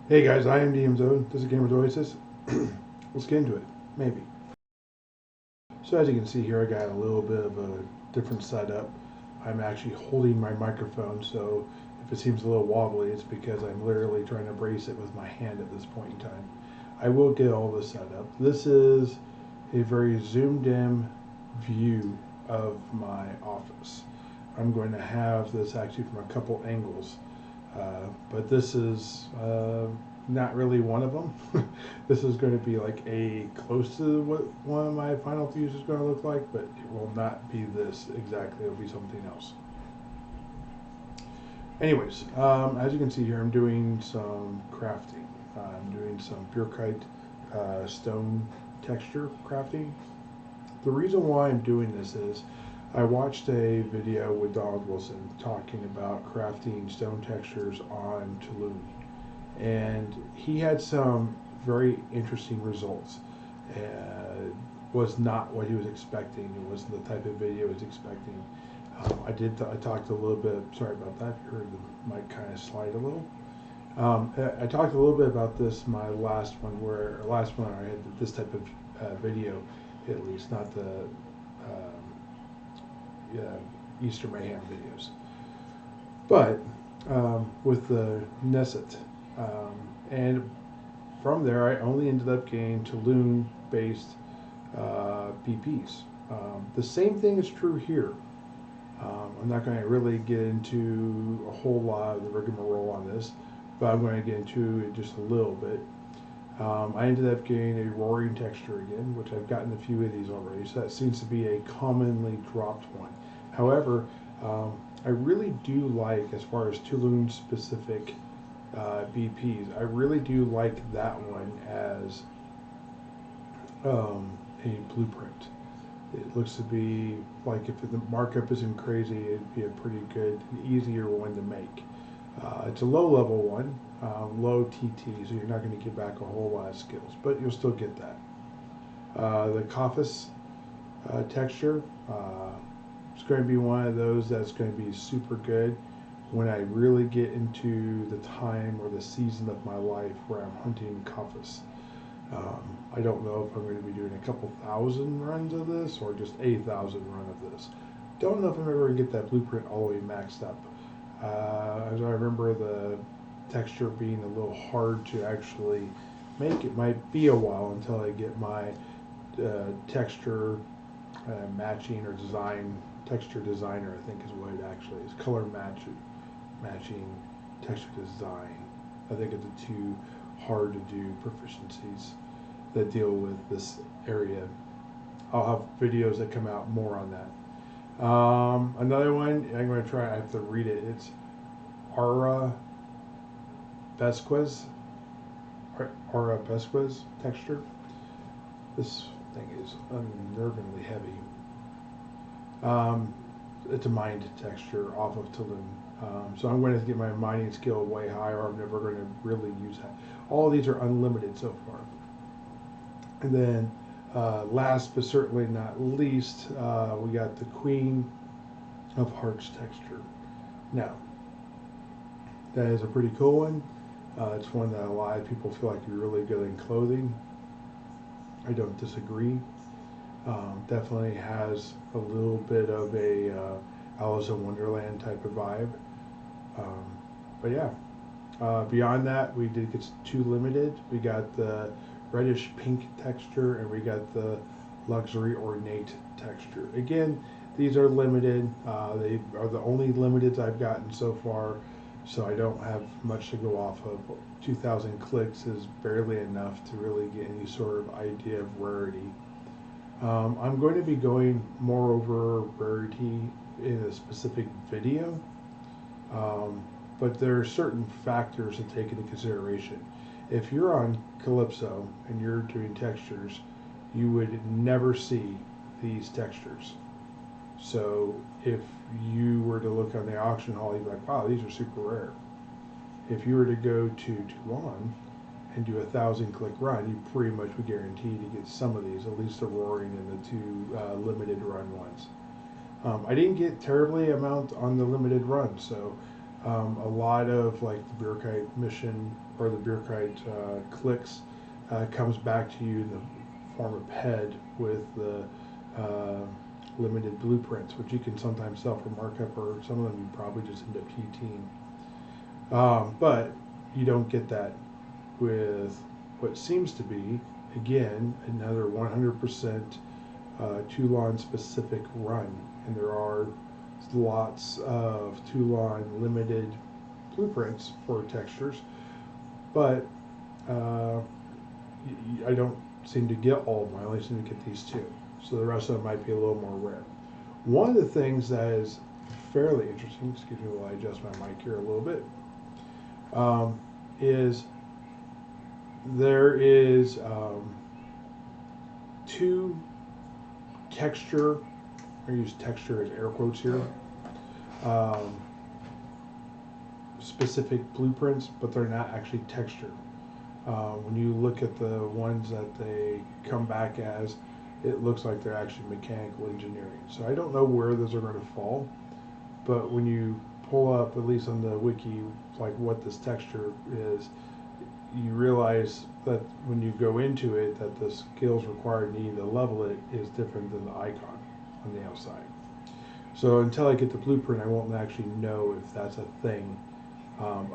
Hey guys, I am DMZO. This is Gamer's Oasis. Let's get into it. Maybe. So as you can see here, I got a little bit of a different setup. I'm actually holding my microphone, so if it seems a little wobbly, it's because I'm literally trying to brace it with my hand at this point in time. I will get all this set up. This is a very zoomed in view of my office. I'm going to have this actually from a couple angles. But this is not really one of them. This is going to be like a close to what one of my final views is going to look like, but it will not be this exactly. It'll be something else. Anyways, as you can see here, I'm doing some crafting. I'm doing some Brukite Stone Texture crafting. The reason why I'm doing this is I watched a video with Donald Wilson talking about crafting stone textures on Toulan, and he had some very interesting results. Was not what he was expecting. It wasn't the type of video he was expecting. I talked a little bit. Sorry about that. You heard the mic kind of slide a little. I talked a little bit about this my last one, I had this type of video, at least not the Easter Mayhem videos. But with the Nissit, and from there I only ended up getting Toulan-based BPs. The same thing is true here. I'm not going to really get into a whole lot of the rigmarole on this, but I'm going to get into it just a little bit. I ended up getting a roaring texture again, which I've gotten a few of these already, so that seems to be a commonly dropped one. However, I really do like, as far as Toulan specific BPs, I really do like that one as a blueprint. It looks to be like, if the markup isn't crazy, it'd be a pretty good, easier one to make. It's a low level one, low TT, so you're not going to get back a whole lot of skills, but you'll still get that. The Kaldon texture, it's going to be one of those that's going to be super good when I really get into the time or the season of my life where I'm hunting Kaldon. I don't know if I'm going to be doing a couple thousand runs of this or just 8,000 run of this. Don't know if I'm ever going to get that blueprint all the way maxed up. As I remember the texture being a little hard to actually make, it might be a while until I get my texture matching or texture designer, I think is what it actually is. Color matching texture design. I think it's the two hard to do proficiencies that deal with this area. I'll have videos that come out more on that. Another one, I'm going to try, I have to read it. It's Aura Vesquez texture. This thing is unnervingly heavy. It's a mined texture off of Toulan. So I'm going to get my mining skill way higher. I'm never going to really use that. All of these are unlimited so far. And then last but certainly not least, we got the Queen of Hearts texture. Now, that is a pretty cool one. It's one that a lot of people feel like you're really good in clothing. I don't disagree. Definitely has a little bit of a Alice in Wonderland type of vibe. But yeah, beyond that, we did get two limited. We got the reddish pink texture, and we got the luxury ornate texture. Again, these are limited. They are the only limiteds I've gotten so far, so I don't have much to go off of. 2,000 clicks is barely enough to really get any sort of idea of rarity. I'm going to be going more over rarity in a specific video, but there are certain factors to take into consideration. If you're on Calypso and you're doing textures, you would never see these textures. So if you were to look on the auction hall, you'd be like, wow, these are super rare. If you were to go to Toulan and do 1,000 click run, you pretty much would guarantee to get some of these, at least the roaring and the two limited run ones. I didn't get terribly amount on the limited run, so a lot of like the Brukite mission or the Brukite clicks comes back to you in the form of head with the limited blueprints, which you can sometimes sell for markup, or some of them you probably just end up QTing. But you don't get that with what seems to be, again, another 100% Toulan specific run. And there are lots of Toulan limited blueprints for textures, but I don't seem to get all of them. I only seem to get these two. So the rest of them might be a little more rare. One of the things that is fairly interesting, excuse me while I adjust my mic here a little bit, is there is two texture, I use texture as air quotes here, specific blueprints, but they're not actually texture. When you look at the ones that they come back as, it looks like they're actually mechanical engineering. So I don't know where those are going to fall, but when you pull up, at least on the wiki, like what this texture is, you realize that when you go into it, that the skills required needing to level it is different than the icon on the outside. So until I get the blueprint, I won't actually know if that's a thing.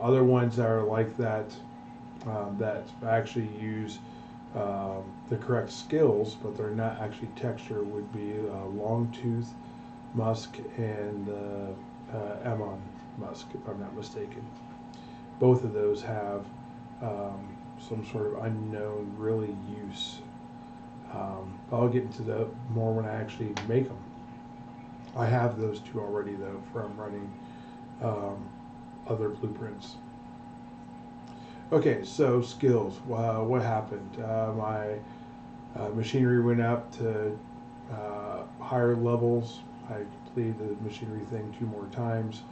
Other ones that are like that, that actually use the correct skills, but they're not actually texture, would be Longtooth Musk and Ammon Musk, if I'm not mistaken. Both of those have some sort of unknown really use. I'll get into that more when I actually make them. I have those two already though from running other blueprints. Okay, so skills. What happened? My machinery went up to higher levels. I completed the machinery thing 2 more times.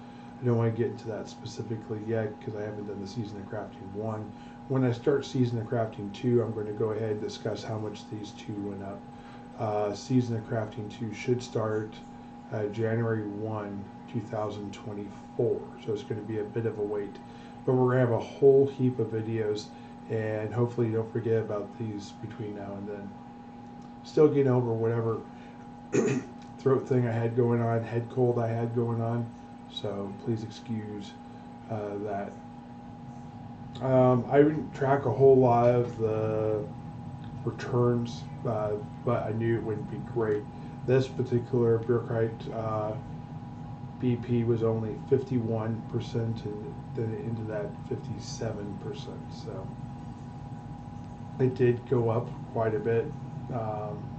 I don't want to get into that specifically yet because I haven't done the Season of Crafting 1. When I start Season of Crafting 2, I'm going to go ahead and discuss how much these two went up. Season of Crafting 2 should start January 1, 2024. So it's going to be a bit of a wait. But we're going to have a whole heap of videos, and hopefully you don't forget about these between now and then. Still getting over whatever throat thing I had going on, head cold I had going on, so please excuse that. I didn't track a whole lot of the returns, but I knew it wouldn't be great. This particular Brukite BP was only 51%, and then into that 57%. So it did go up quite a bit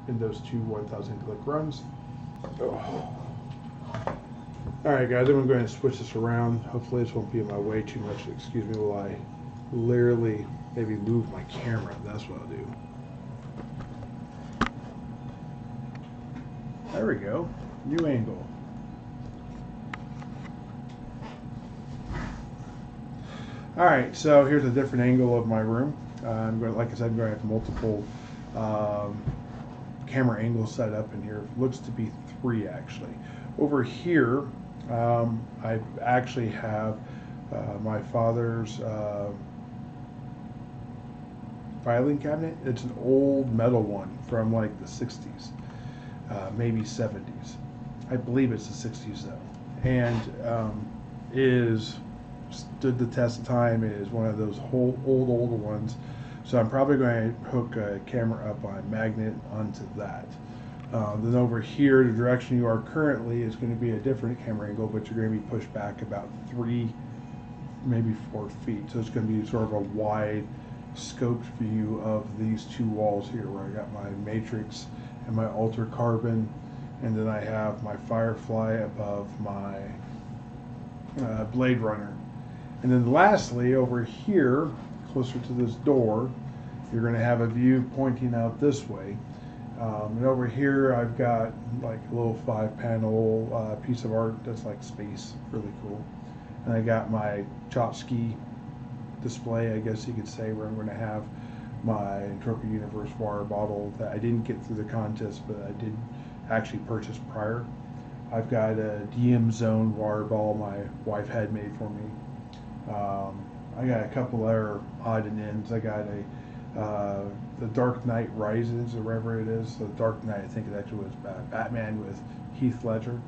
in those 2 1,000 click runs. Oh. All right, guys, I'm going to go ahead and switch this around. Hopefully this won't be in my way too much. Excuse me while I literally maybe move my camera. That's what I'll do. There we go. New angle. All right, so here's a different angle of my room. I'm going, like I said, I'm going to have multiple camera angles set up in here. It looks to be 3 actually. Over here, I actually have my father's filing cabinet. It's an old metal one from like the 60s, maybe 70s. I believe it's the 60s though, and stood the test of time. It is one of those older ones, so I'm probably going to hook a camera up on a magnet onto that. Then over here, the direction you are currently is going to be a different camera angle, but you're going to be pushed back about 3, maybe 4 feet. So it's going to be sort of a wide scoped view of these 2 walls here, where I got my matrix and my altar carbon, and then I have my firefly above my Blade Runner. And then lastly, over here, closer to this door, you're going to have a view pointing out this way. And over here, I've got like a little 5-panel piece of art that's like space, really cool. And I got my Chopsky display, I guess you could say, where I'm going to have my Entropy Universe water bottle that I didn't get through the contest, but I did actually purchase prior. I've got a DM Zone water bottle my wife had made for me. I got a couple other odd and ends. I got the Dark Knight Rises, or whatever it is. The Dark Knight, I think it actually was Batman with Heath Ledger.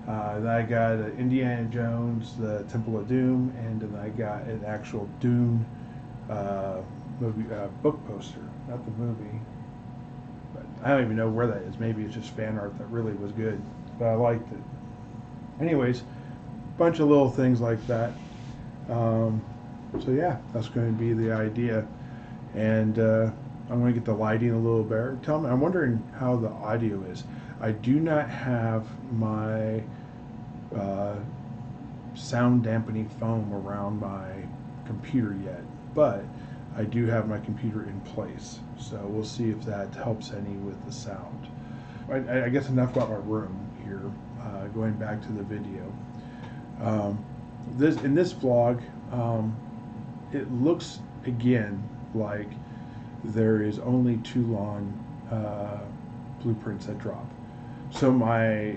Then I got Indiana Jones, the Temple of Doom, and then I got an actual Dune movie book poster, not the movie. But I don't even know where that is. Maybe it's just fan art that really was good, but I liked it. Anyways, bunch of little things like that. So yeah, that's going to be the idea, and I'm going to get the lighting a little better. Tell me, I'm wondering how the audio is. I do not have my sound dampening foam around my computer yet, but I do have my computer in place, so we'll see if that helps any with the sound. I guess enough about my room here. Going back to the video, in this vlog, it looks again like there is only Toulan blueprints that drop. So my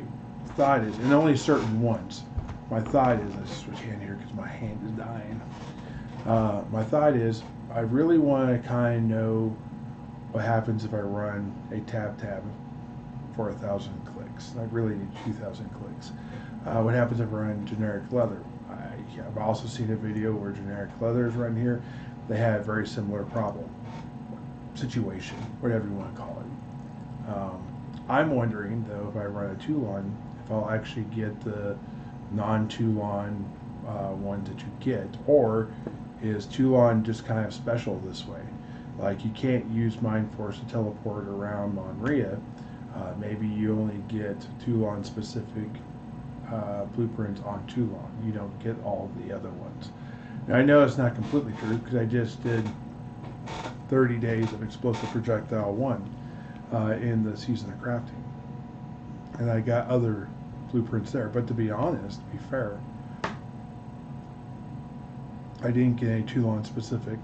thought is, and only certain ones. My thought is, let's switch hand here because my hand is dying. My thought is, I really want to kind of know what happens if I run a tab for 1,000 clicks. I really need 2,000 clicks. What happens if I run generic leather? I've also seen a video where generic leather is run here. They had a very similar problem, situation, whatever you want to call it. I'm wondering though, if I run a Toulan, if I'll actually get the non-Toulan ones that you get, or is Toulan just kind of special this way? Like you can't use Mind Force to teleport around Monria. Maybe you only get Toulan specific blueprints on Toulan. You don't get all the other ones. Now I know it's not completely true because I just did 30 days of Explosive Projectile 1 in the Season of Crafting, and I got other blueprints there. But to be honest, to be fair, I didn't get any Toulan specific,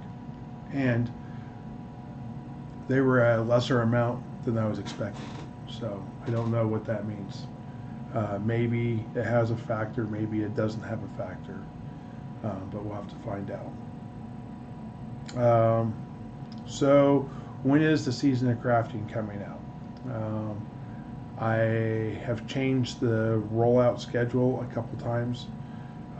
and they were at a lesser amount than I was expecting. So I don't know what that means. Maybe it has a factor, maybe it doesn't have a factor, but we'll have to find out. So when is the Season of Crafting coming out? I have changed the rollout schedule a couple times.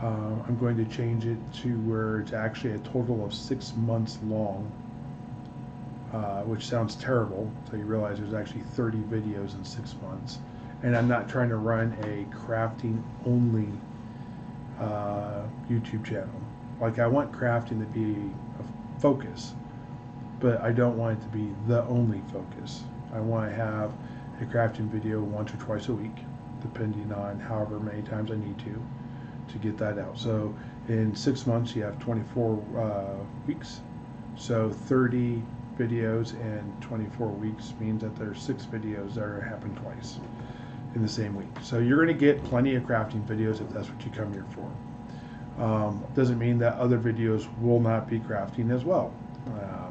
I'm going to change it to where it's actually a total of 6 months long, which sounds terrible until you realize there's actually 30 videos in 6 months. And I'm not trying to run a crafting only YouTube channel. Like I want crafting to be a focus, but I don't want it to be the only focus. I want to have a crafting video once or twice a week, depending on however many times I need to get that out. So in 6 months you have 24 weeks, so 30 videos in 24 weeks means that there's 6 videos that are happen twice in the same week. So you're going to get plenty of crafting videos if that's what you come here for. Doesn't mean that other videos will not be crafting as well,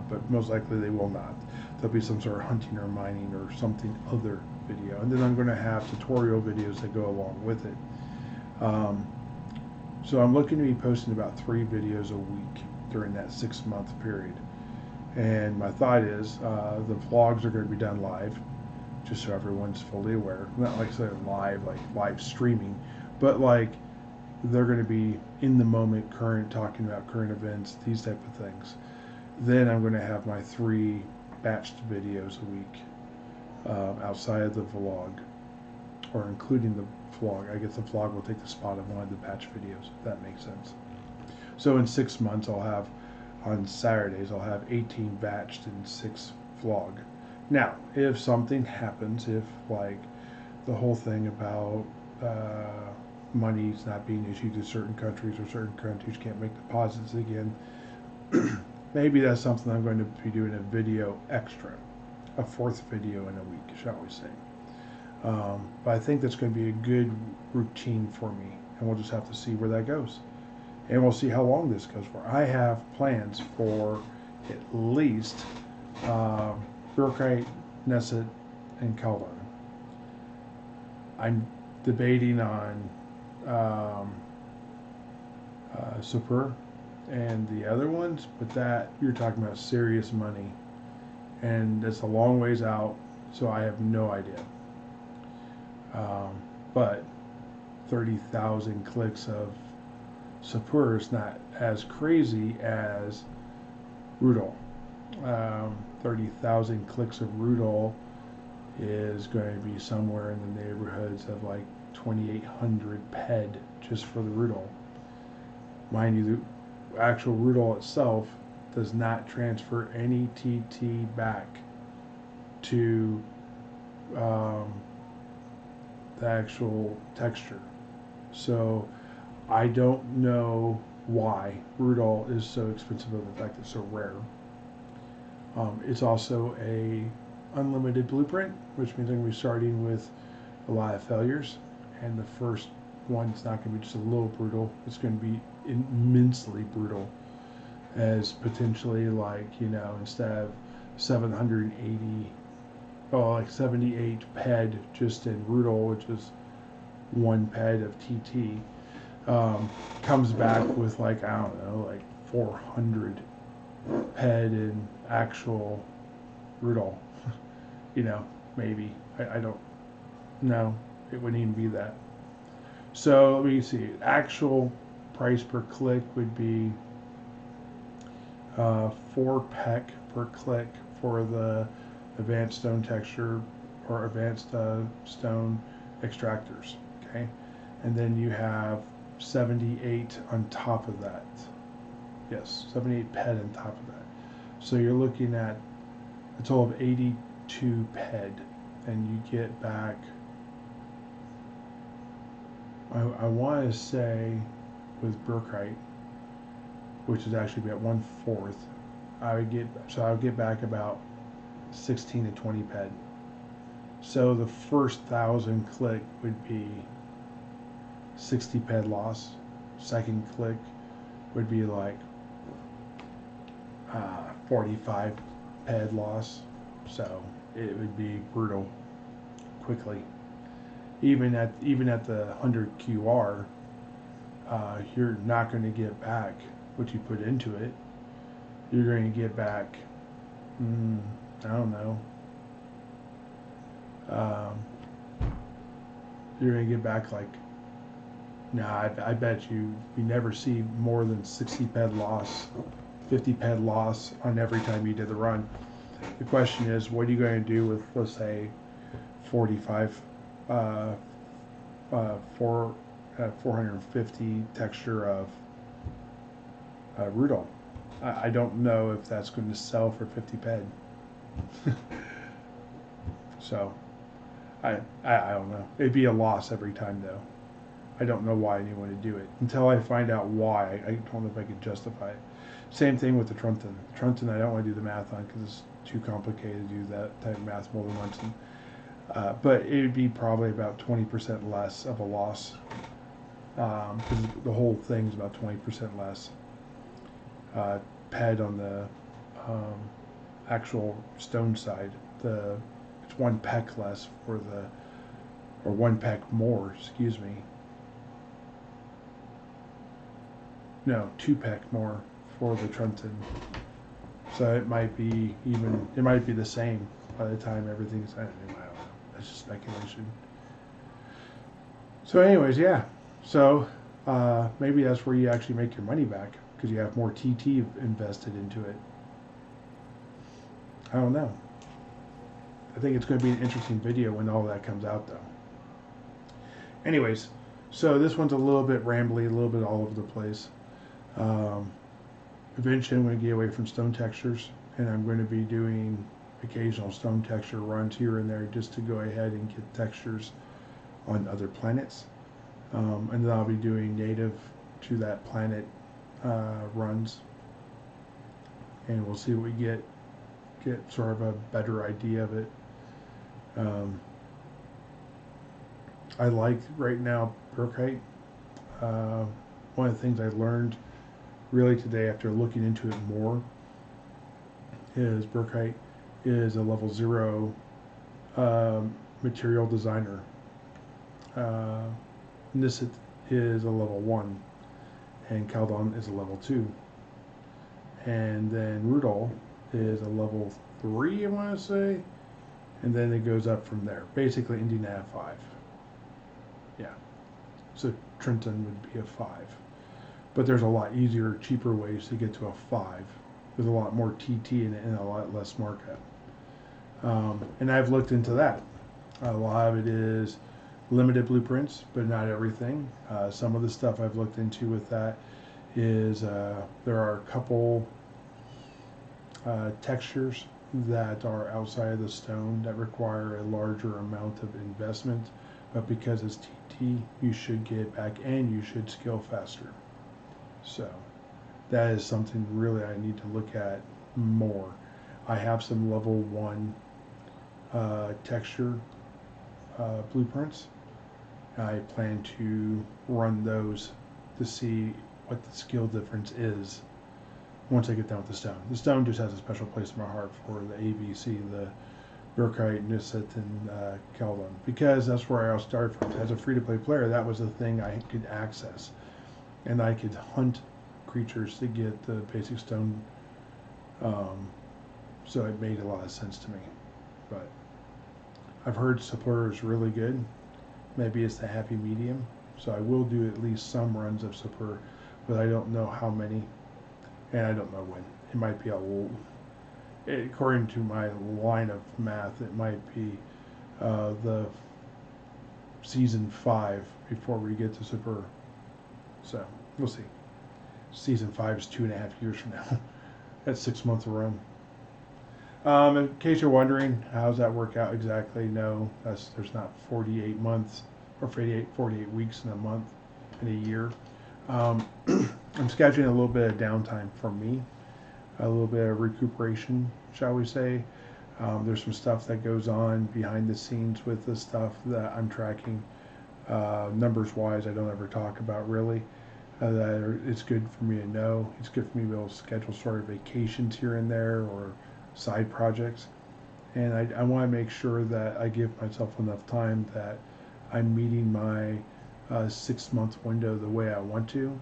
but most likely they will not. There'll be some sort of hunting or mining or something other video, and then I'm going to have tutorial videos that go along with it. So I'm looking to be posting about 3 videos a week during that 6 month period. And my thought is the vlogs are going to be done live, just so everyone's fully aware. Not like live streaming, but like they're going to be in the moment, talking about current events, these type of things. Then I'm going to have my 3 batched videos a week outside of the vlog, or including the vlog. I guess the vlog will take the spot of one of the batch videos, if that makes sense. So in 6 months, on Saturdays, I'll have 18 batched and 6 vlog. Now, if something happens, if like the whole thing about money's not being issued to certain countries, or certain countries can't make deposits again, maybe that's something I'm going to be doing a video extra, a 4th video in a week, shall we say. But I think that's going to be a good routine for me, and we'll just have to see where that goes. And we'll see how long this goes for. I have plans for at least Brukite, Nissit, and Kaldon. I'm debating on Super, and the other ones, but that you're talking about serious money, and it's a long ways out, so I have no idea. But 30,000 clicks of Sapur is not as crazy as Rudol. 30,000 clicks of Rudol is going to be somewhere in the neighborhoods of like 2,800 PED just for the Rudol. Mind you, the actual Rudol itself does not transfer any TT back to the actual texture. So I don't know why Rudol is so expensive, of the fact it's so rare. It's also a unlimited blueprint, which means I'm going to be starting with a lot of failures, and the first one's not going to be just a little brutal. It's going to be immensely brutal, as potentially, like, you know, instead of 780, oh, like 78 PED just in Rudol, which is 1 PED of TT, comes back with, like, I don't know, like 400 PED in actual Rudol. You know, maybe. I don't know. It wouldn't even be that. So let me see. Actual price per click would be 4 PEC per click for the advanced stone texture or advanced stone extractors. Okay, and then you have 78 on top of that. Yes, 78 PED on top of that. So you're looking at a total of 82 PED, and you get back, I want to say, with Brukite, which is actually about 1/4, I would get back about 16 to 20 PED. So the first 1,000 click would be 60 PED loss. Second click would be like 45 PED loss. So it would be brutal quickly. Even at the 100 QR, you're not going to get back what you put into it. You're going to get back, I don't know. You're going to get back like, I bet you never see more than 60 PED loss, 50 PED loss on every time you did the run. The question is, what are you going to do with, let's say, 45, 450 texture of Rudol? I don't know if that's going to sell for 50 PED. So I don't know. It'd be a loss every time, though. I don't know why anyone would do it. Until I find out why, I don't know if I could justify it. Same thing with the Trunton. Trunton, I don't want to do the math on because it's too complicated to do that type of math more than once. But it would be probably about 20% less of a loss, because the whole thing's about 20% less. PED on the actual stone side, it's 1 PEC less for or 1 PEC more, excuse me. No, 2 PEC more for the Trunton. So it might be the same by the time everything's, I don't know. That's just speculation. So anyways, yeah. So maybe that's where you actually make your money back, because you have more TT invested into it. I don't know. I think it's going to be an interesting video when all that comes out, though. Anyways, so this one's a little bit rambly, a little bit all over the place. Eventually I'm going to get away from stone textures, and I'm going to be doing occasional stone texture runs here and there just to go ahead and get textures on other planets. And then I'll be doing native to that planet runs, and we'll see what we get sort of a better idea of it. I like right now Brukite. One of the things I learned really today after looking into it more is Brukite is a level 0 material designer. Nissit is a level 1, and Kaldon is a level 2. and then Rudolph is a level 3, I want to say, and then it goes up from there. Basically, Indiana 5. Yeah. So Trenton would be a 5. But there's a lot easier, cheaper ways to get to a 5. There's a lot more TT in it and a lot less markup. And I've looked into that. A lot of it is limited blueprints, but not everything. Some of the stuff I've looked into with that is there are a couple textures that are outside of the stone that require a larger amount of investment, but because it's TT, you should get it back and you should scale faster. So that is something really I need to look at more. I have some level 1 texture blueprints. I plan to run those to see what the skill difference is once I get done with the stone. The stone just has a special place in my heart for the ABC, the Brukite, Nissit, and Kaldon, because that's where I started from. As a free-to-play player, that was the thing I could access, and I could hunt creatures to get the basic stone, so it made a lot of sense to me. But I've heard Supplor is really good. Maybe it's the happy medium, so I will do at least some runs of Supplor, but I don't know how many, and I don't know when. It might be according to my line of math, it might be the season 5 before we get to Supplor. So we'll see. Season 5 is 2.5 years from now. That's 6 months of run. In case you're wondering, how does that work out exactly? No, there's not 48 months or 48 weeks in a month in a year. I'm scheduling a little bit of downtime for me, a little bit of recuperation, shall we say. There's some stuff that goes on behind the scenes with the stuff that I'm tracking. Numbers wise, I don't ever talk about really. It's good for me to know. It's good for me to be able to schedule sort of vacations here and there or side projects. And I want to make sure that I give myself enough time that I'm meeting my 6-month window the way I want to.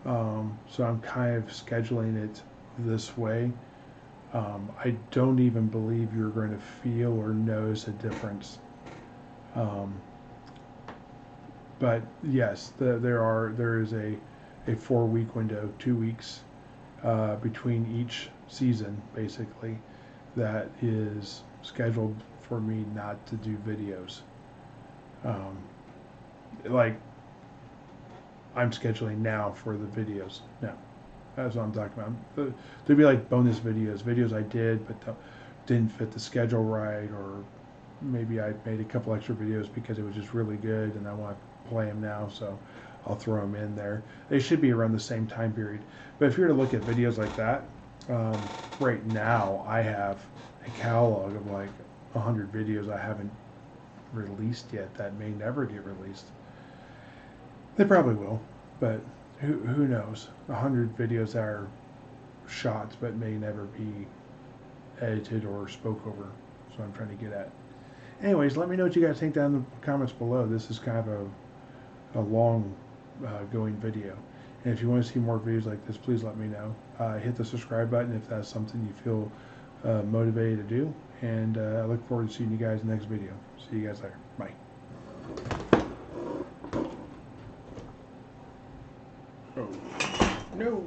So I'm kind of scheduling it this way. I don't even believe you're going to feel or notice a difference. But yes, there is a 4-week window, 2 weeks between each season, basically, that is scheduled for me not to do videos. Like I'm scheduling now for the videos. No, that's what I'm talking about. There'd be like bonus videos I did but didn't fit the schedule right, or maybe I made a couple extra videos because it was just really good and I want to play them now, so I'll throw them in there. They should be around the same time period. But if you were to look at videos like that, right now I have a catalog of like 100 videos I haven't released yet that may never get released. They probably will, but who knows? 100 videos that are shot but may never be edited or spoke over. So I'm trying to get at. Anyways, let me know what you guys think down in the comments below. This is kind of a long going video. And if you want to see more videos like this, please let me know. Hit the subscribe button if that's something you feel motivated to do. And I look forward to seeing you guys in the next video. See you guys later. Bye. Oh, no.